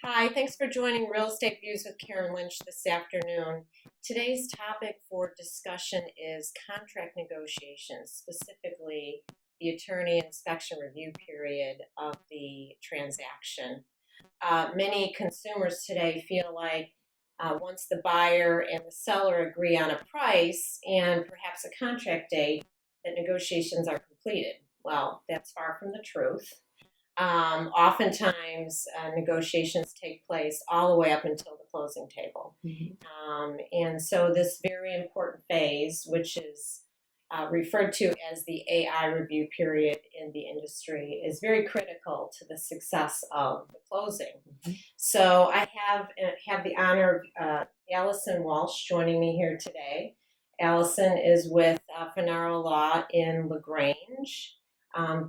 Hi, thanks for joining Real Estate Views with Karen Lynch this afternoon. Today's topic for discussion is contract negotiations, specifically the attorney inspection review period of the transaction. Many consumers today feel like once the buyer and the seller agree on a price and perhaps a contract date, that negotiations are completed. Well, that's far from the truth. Oftentimes, negotiations take place all the way up until the closing table. And so, this very important phase, which is referred to as the AI review period in the industry, is very critical to the success of the closing. So, I have the honor of Allison Walsh joining me here today. Allison is with Fornaro Law in LaGrange.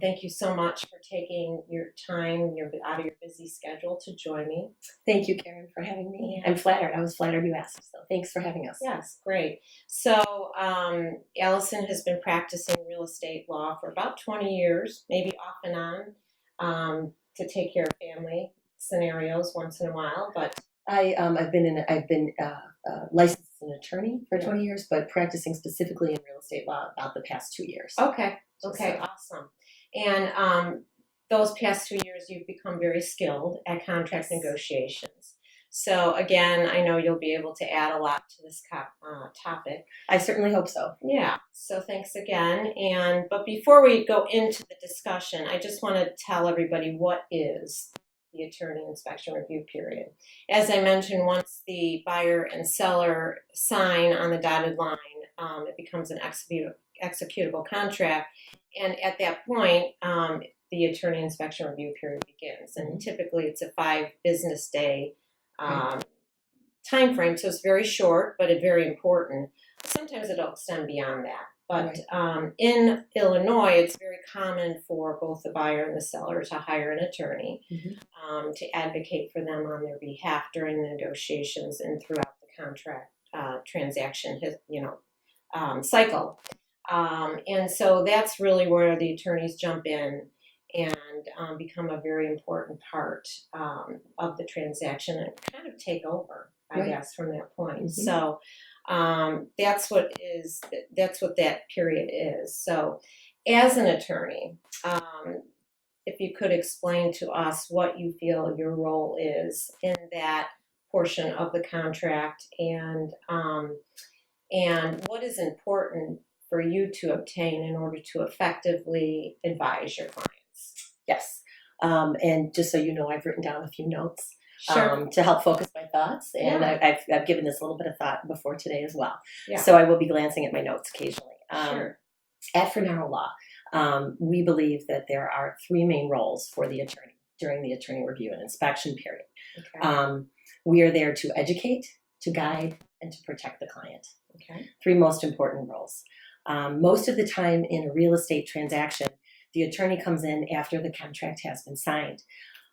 Thank you so much for taking your time out of your busy schedule to join me. Thank you, Karen, for having me. Yeah. I'm flattered. I was flattered you asked, so thanks for having us. Yes, great. So Allison has been practicing real estate law for about 20 years, maybe off and on, to take care of family scenarios once in a while. But I've been licensed as an attorney for 20 years, but practicing specifically in real estate law about the past 2 years. Okay, awesome. And those past 2 years, you've become very skilled at contract negotiations. So again, I know you'll be able to add a lot to this topic. I certainly hope so. Yeah, so thanks again. But before we go into the discussion, I just want to tell everybody what is the attorney inspection review period. As I mentioned, once the buyer and seller sign on the dotted line, it becomes an executable contract. And at that point, the attorney inspection review period begins. And typically it's a 5 business day time frame. So it's very short, but it's very important. Sometimes it'll extend beyond that. But in Illinois, it's very common for both the buyer and the seller to hire an attorney to advocate for them on their behalf during the negotiations and throughout the contract transaction, cycle. And so that's really where the attorneys jump in and become a very important part of the transaction and kind of take over, I guess, from that point. So that's what that period is. So as an attorney, if you could explain to us what you feel your role is in that portion of the contract and what is important for you to obtain in order to effectively advise your clients. Yes. And just so you know, I've written down a few notes Sure. to help focus my thoughts. And Yeah. I've given this a little bit of thought before today as well. Yeah. So I will be glancing at my notes occasionally. Sure. At Fornaro Law, we believe that there are 3 main roles for the attorney during the attorney review and inspection period. Okay. We are there to educate, to guide, and to protect the client. Okay. 3 most important roles. Most of the time in a real estate transaction, the attorney comes in after the contract has been signed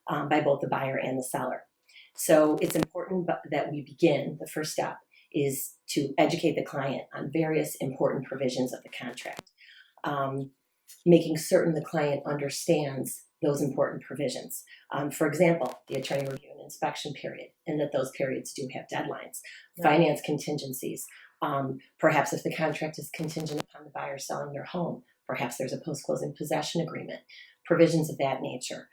by both the buyer and the seller. So it's important that we begin, the first step is to educate the client on various important provisions of the contract, making certain the client understands those important provisions. For example, the attorney review and inspection period, and that those periods do have deadlines, finance contingencies. Perhaps if the contract is contingent upon the buyer selling their home, perhaps there's a post-closing possession agreement, provisions of that nature.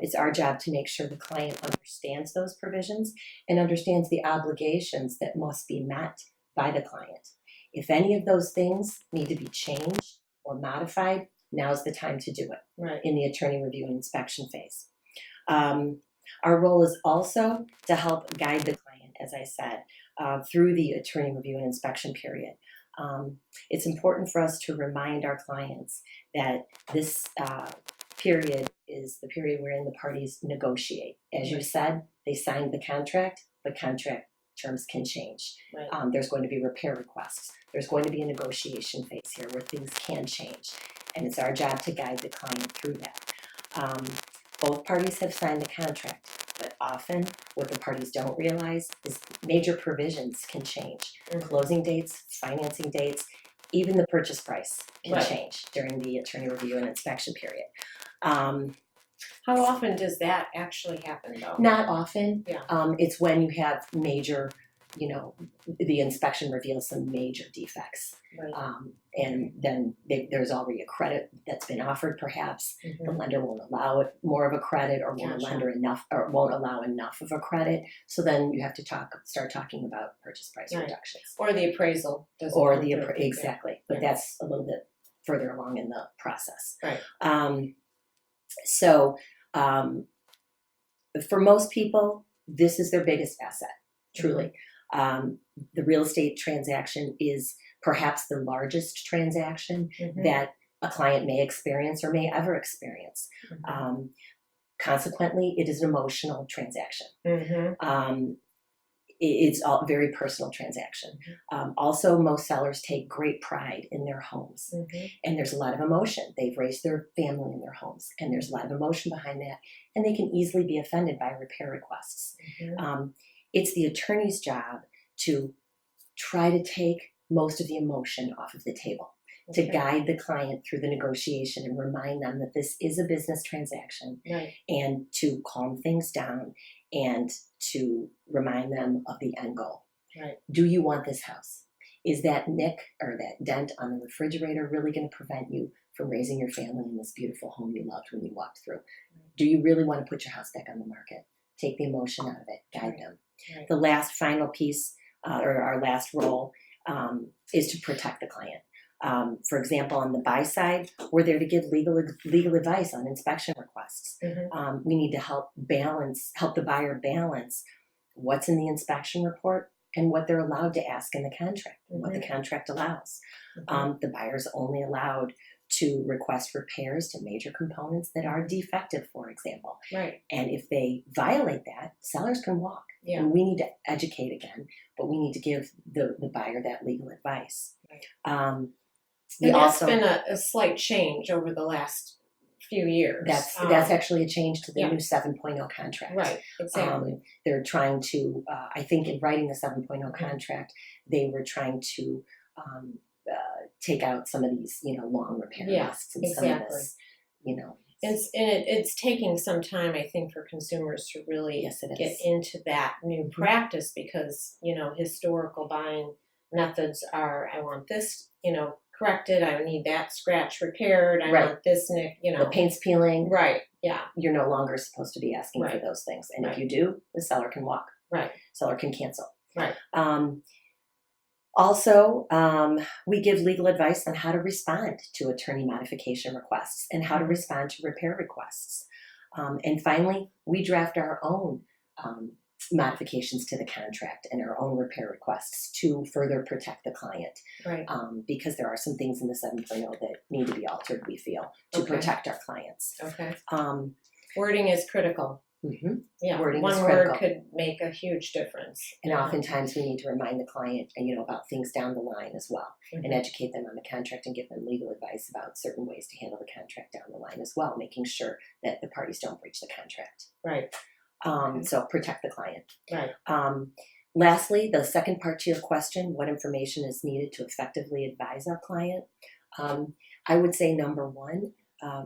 It's our job to make sure the client understands those provisions and understands the obligations that must be met by the client. If any of those things need to be changed or modified, now's the time to do it in the attorney review and inspection phase. Our role is also to help guide the client, as I said, through the attorney review and inspection period. It's important for us to remind our clients that this period is the period wherein the parties negotiate. As you said, they signed the contract, but contract terms can change. There's going to be repair requests. There's going to be a negotiation phase here where things can change. And it's our job to guide the client through that. Both parties have signed the contract, but often what the parties don't realize is major provisions can change. Closing dates, financing dates, even the purchase price can change during the attorney review and inspection period. How often does that actually happen though? Not often. Yeah. It's when you have major, the inspection reveals some major defects. Right. And then there's already a credit that's been offered perhaps. Mhm. The lender won't allow it more of a credit or won't Gotcha. lender enough or won't allow enough of a credit. So then you have to start talking about purchase price Right. reductions. Or the appraisal doesn't Or come the through. exactly. But Yeah. that's a little bit further along in the process. Right. So for most people, this is their biggest asset, truly. The real estate transaction is perhaps the largest transaction Mhm. that a client may experience or may ever experience. Mhm. Consequently, it is an emotional transaction. Mhm. It's a very personal transaction. Also, most sellers take great pride in their homes, Mhm. and there's a lot of emotion. They've raised their family in their homes, and there's a lot of emotion behind that, and they can easily be offended by repair requests. Mhm. It's the attorney's job to try to take most of the emotion off of the table, to Okay. guide the client through the negotiation and remind them that this is a business transaction, Right. and to calm things down and to remind them of the end goal. Right. Do you want this house? Is that nick or that dent on the refrigerator really going to prevent you from raising your family in this beautiful home you loved when you walked through? Do you really want to put your house back on the market? Take the emotion out of it, guide Right. them. Right. The last final piece, or our last role, is to protect the client. For example, on the buy side, we're there to give legal advice on inspection requests. Mhm. We need to help the buyer balance what's in the inspection report and what they're allowed to ask in the contract, and what the contract allows. Mhm. The buyer's only allowed to request repairs to major components that are defective, for example. Right. And if they violate that, sellers can walk. Yeah. And we need to educate again, but we need to give the buyer that legal advice. Right. We And that's also been a slight change over the last few years. that's actually a change to the Yeah. new 7.0 contract. Right. Exactly. They're trying to, I think, in writing the 7.0 Mhm. contract, they were trying to take out some of these, long repair Yeah, lists and some of exactly. this, It's taking some time, I think, for consumers to really yes, it get is. into that new Mhm. practice because, historical buying methods are, I want this, corrected, I need that scratch repaired, I Right. want this nick, The paint's peeling. Right, yeah, You're no longer supposed to be asking for Right. those things, and if Right. you do, the seller can walk. right, Seller can cancel. right. Also, we give legal advice on how to respond to attorney modification requests and how to Mhm. respond to repair requests. And finally, we draft our own modifications to the contract and our own repair requests to further protect the client, Right. because there are some things in the 7.0 that need to be altered, we feel, to Okay. protect our clients. Okay. Um, Wording is critical. mhm. Yeah. Wording is One critical. word could make a huge difference. And oftentimes we need to remind the client, about things down the line as well, and Mhm. educate them on the contract and give them legal advice about certain ways to handle the contract down the line as well, making sure that the parties don't breach the contract. Right. Okay. So protect the client. Right. Lastly, the second part to your question, what information is needed to effectively advise our client? I would say number one,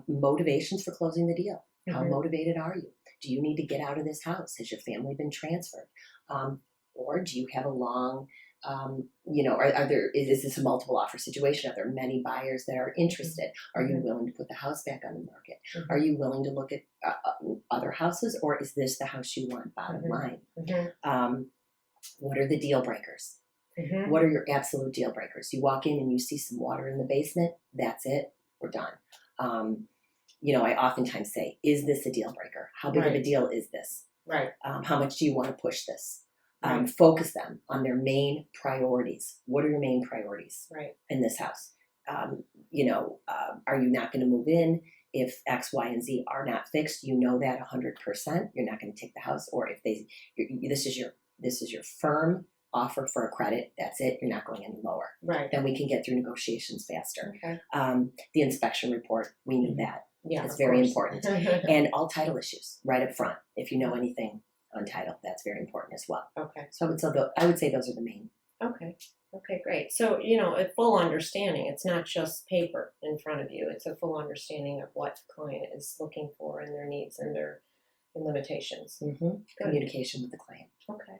motivations for closing the deal. How Mhm. motivated are you? Do you need to get out of this house? Has your family been transferred? Or do you have a long, is this a multiple offer situation? Are there many buyers that are interested? Are you Mhm. willing to put the house back on the market? Mhm. Are you willing to look at other houses, or is this the house you want, bottom Mhm. line? Mhm. What are the deal breakers? Mhm. What are your absolute deal breakers? You walk in and you see some water in the basement, that's it, we're done. I oftentimes say, is this a deal breaker? How big of a Right. deal is this? Right. How much do you want to push this? Right. Focus them on their main priorities. What are your main priorities Right. in this house? Are you not going to move in if X, Y, and Z are not fixed? You know that 100%. You're not going to take the house, or if this is your firm offer for a credit. That's it. You're not going any lower. Right. Then we can get through negotiations faster. Okay. The inspection report, we need that. Yeah. It's of very course. important. And all title issues right up front. If you know anything on title, that's very important as well. Okay. So I would say those are the main. Okay. Okay, great. So, a full understanding. It's not just paper in front of you. It's a full understanding of what the client is looking for and their needs and their limitations. Good. Communication with the client. Okay,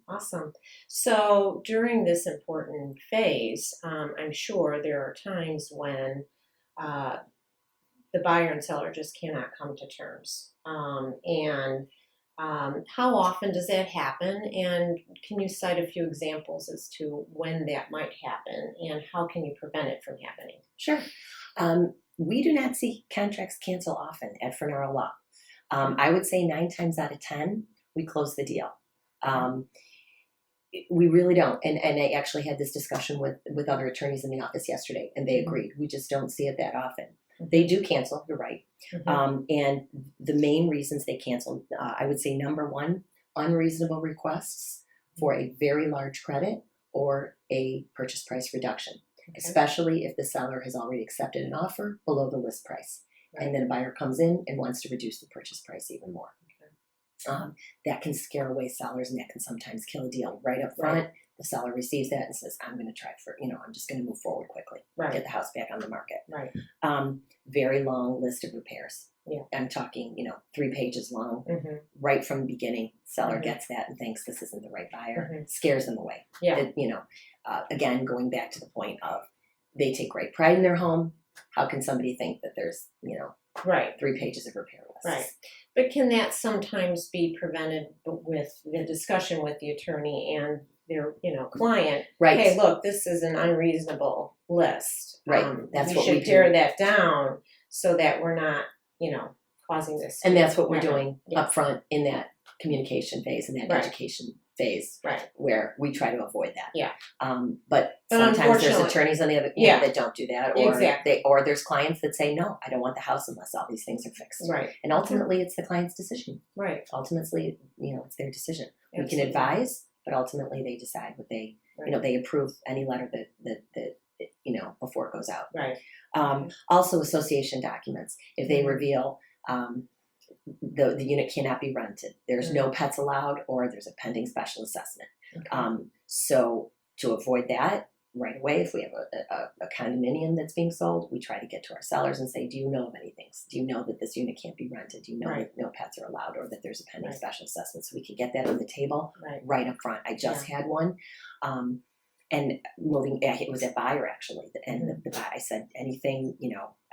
awesome. So during this important phase, I'm sure there are times when the buyer and seller just cannot come to terms. How often does that happen? And can you cite a few examples as to when that might happen and how can you prevent it from happening? Sure. We do not see contracts cancel often at Fornaro Law. I would say 9 times out of 10, we close the deal. We really don't. And I actually had this discussion with other attorneys in the office yesterday, and they agreed. We just don't see it that often. They do cancel, you're right. And the main reasons they cancel, I would say number one, unreasonable requests for a very large credit or a purchase price reduction, especially if the seller has already accepted an offer below the list price. And then a buyer comes in and wants to reduce the purchase price even more. That can scare away sellers, and that can sometimes kill a deal right up front. The seller receives that and says, I'm going to try I'm just going to move forward quickly, get the house back on the market. Very long list of repairs. I'm talking, 3 pages long, right from the beginning. Seller gets that and thinks this isn't the right buyer, scares them away. Again, going back to the point of they take great pride in their home. How can somebody think that there's, 3 pages of repair lists? But can that sometimes be prevented with the discussion with the attorney and their, client? Hey, look, this is an unreasonable list. That's we what should we pare do. that down so that we're not, causing this. And that's what we're doing up front in that communication phase and that education phase, where we try to avoid that. But sometimes there's attorneys on the other that don't do that, or there's clients that say, no, I don't want the house unless all these things are fixed. And ultimately, it's the client's decision. Ultimately, it's their decision. We can advise, but ultimately they decide what they, they approve any letter that before it goes out. Also, association documents, if they reveal the unit cannot be rented, there's no pets allowed, or there's a pending special assessment. So to avoid that right away, if we have a condominium that's being sold, we try to get to our sellers and say, do you know of anything? Do you know that this unit can't be rented? Do you know that no pets are allowed, or that there's a pending special assessment? So we can get that on the table right up front. I just had one. And it was a buyer actually, and the buyer, I said, anything,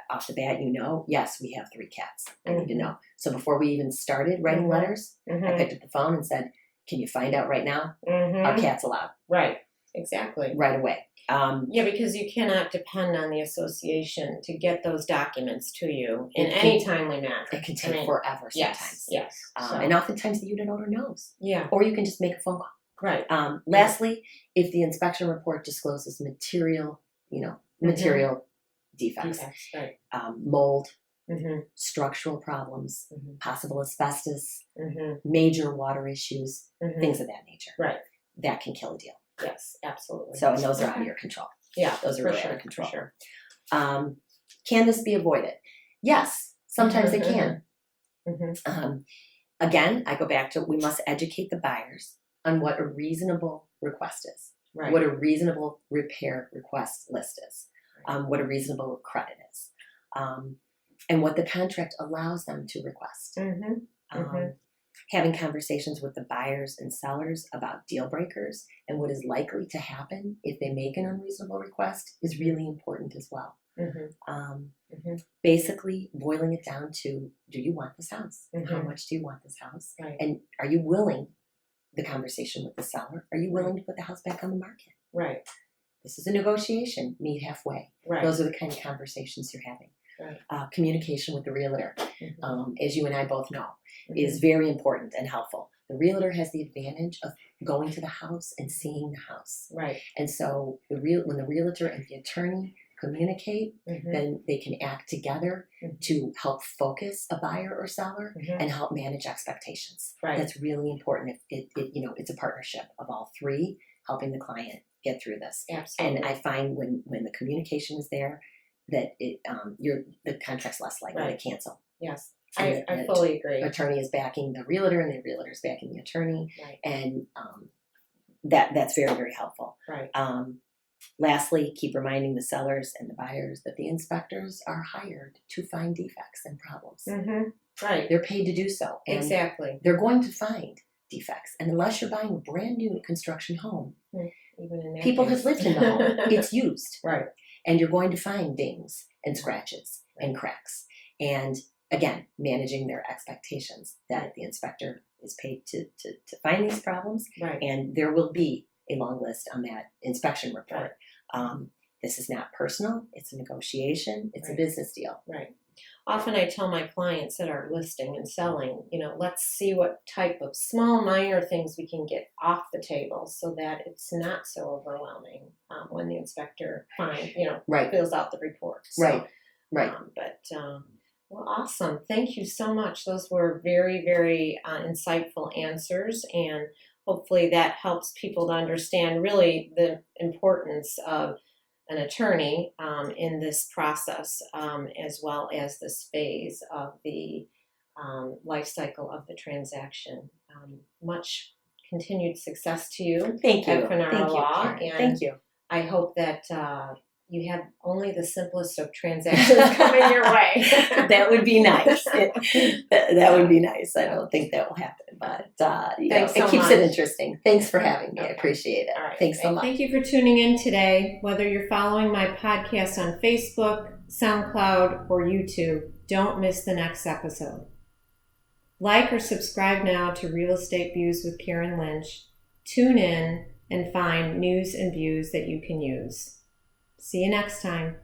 off the bat, yes, we have 3 cats. I need to know. So before we even started writing letters, I picked up the phone and said, can you find out right now? Are cats allowed? Exactly. Right away. Because you cannot depend on the association to get those documents to you in any timely manner. It can take forever sometimes. And oftentimes the unit owner knows. Or you can just make a phone call. Lastly, if the inspection report discloses material defects, mold, structural problems, possible asbestos, major water issues, things of that nature. That can kill a deal. Yes, absolutely. So, and those are out of your control. Those are really out of control. Can this be avoided? Yes, sometimes they can. Again, I go back to, we must educate the buyers on what a reasonable request is, what a reasonable repair request list is, what a reasonable credit is, and what the contract allows them to request. Having conversations with the buyers and sellers about deal breakers and what is likely to happen if they make an unreasonable request is really important as well. Basically, boiling it down to, do you want this house? How much do you want this house? And are you willing, the conversation with the seller, are you willing to put the house back on the market? This is a negotiation, meet halfway. Those are the kind of conversations you're having. Communication with the realtor, as you and I both know, is very important and helpful. The realtor has the advantage of going to the house and seeing the house. And so when the realtor and the attorney communicate, then they can act together to help focus a buyer or seller and help manage expectations. That's really important. It's a partnership of all 3 helping the client get through this. And I find when the communication is there, that the contract's less likely to cancel. I fully agree. Attorney is backing the realtor, and the realtor is backing the attorney, and that's very, very helpful. Lastly, keep reminding the sellers and the buyers that the inspectors are hired to find defects and problems. Right. They're paid to do so. And Exactly. they're going to find defects. And unless you're buying a brand new construction home, Even in that people case. have lived in the home. It's used. Right. And you're going to find dings and scratches and cracks. And again, managing their expectations that the inspector is paid to find these problems. Right. And there will be a long list on that inspection report. This is not personal. It's a negotiation. It's a business deal. Right. Often I tell my clients that are listing and selling, let's see what type of small minor things we can get off the table so that it's not so overwhelming when the inspector fills out the report. So, Right. Well, awesome. Thank you so much. Those were very, very insightful answers, and hopefully that helps people to understand really the importance of an attorney in this process, as well as this phase of the life cycle of the transaction. Much continued success to you. Thank you. At Fornaro Thank you, Law. Karen. And Thank you. I hope that you have only the simplest of transactions coming your way. That would be nice. That would be nice. I don't think that will happen, but Thanks so it keeps much. it interesting. Thanks for having me. I Okay. appreciate it. All right. Thanks so much. Thank you for tuning in today. Whether you're following my podcast on Facebook, SoundCloud, or YouTube, don't miss the next episode. Like or subscribe now to Real Estate Views with Karen Lynch. Tune in and find news and views that you can use. See you next time.